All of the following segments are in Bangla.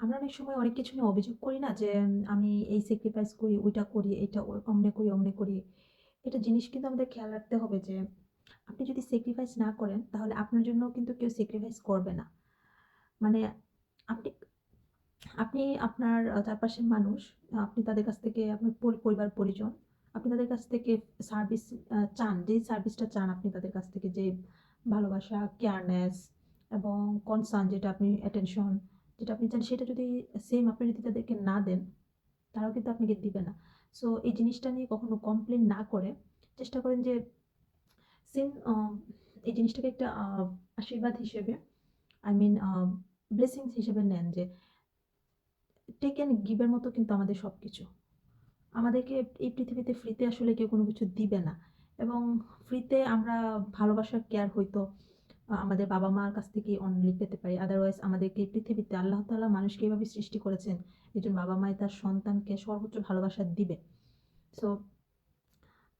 আমরা অনেক সময় অনেক কিছু নিয়ে অভিযোগ করি না যে আমি এই স্যাক্রিফাইস করি, ওইটা করি, এটা অমনে করি, অমনে করি। এটা জিনিস কিন্তু আমাদের খেয়াল রাখতে হবে যে আপনি যদি স্যাক্রিফাইস না করেন তাহলে আপনার জন্য কিন্তু কেউ স্যাক্রিফাইস করবে না। মানে আপনি আপনি আপনার চারপাশের মানুষ, আপনি তাদের কাছ থেকে আপনার পরিবার-পরিজন, আপনি তাদের কাছ থেকে সার্ভিস চান, যেই সার্ভিসটা চান আপনি তাদের কাছ থেকে যে ভালোবাসা, কেয়ারনেস এবং কনসার্ন যেটা আপনি অ্যাটেনশন যেটা আপনি চান সেটা যদি সেম আপনি যদি তাদেরকে না দেন, তারাও কিন্তু আপনাকে দিবে না। সো এই জিনিসটা নিয়ে কখনো কমপ্লেইন না করে চেষ্টা করেন যে সেম এই জিনিসটাকে একটা আশীর্বাদ হিসেবে আই মিন ব্লেসিংস হিসেবে নেন যে টেক অ্যান্ড গিভ এর মতো কিন্তু আমাদের সবকিছু। আমাদেরকে এই পৃথিবীতে ফ্রিতে আসলে কেউ কোনো কিছু দিবে না এবং ফ্রিতে আমরা ভালোবাসার কেয়ার হয়তো আমাদের বাবা-মার কাছ থেকেই অনলি পেতে পারি। আদারওয়াইজ আমাদেরকে এই পৃথিবীতে আল্লাহ তাআলা মানুষকে এভাবে সৃষ্টি করেছেন, একজন বাবা-মাই তার সন্তানকে সর্বোচ্চ ভালোবাসা দিবে। সো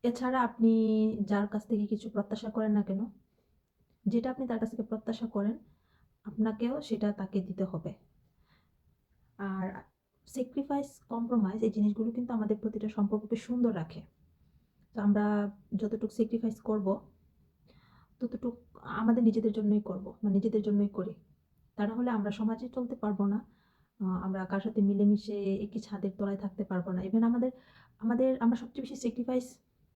এছাড়া আপনি যার কাছ থেকে কিছু প্রত্যাশা করেন না কেন, যেটা আপনি তার কাছ থেকে প্রত্যাশা করেন, আপনাকেও সেটা তাকে দিতে হবে। আর স্যাক্রিফাইস, কম্প্রোমাইজ এই জিনিসগুলো কিন্তু আমাদের প্রতিটা সম্পর্ককে সুন্দর রাখে। তো আমরা যতটুকু স্যাক্রিফাইস করব, ততটুক আমাদের নিজেদের জন্যই করব বা নিজেদের জন্যই করি। তা না হলে আমরা সমাজে চলতে পারবো না। আমরা কারো সাথে মিলেমিশে একই ছাদের তলায় থাকতে পারবো না। ইভেন আমাদের আমরা সবচেয়ে বেশি স্যাক্রিফাইস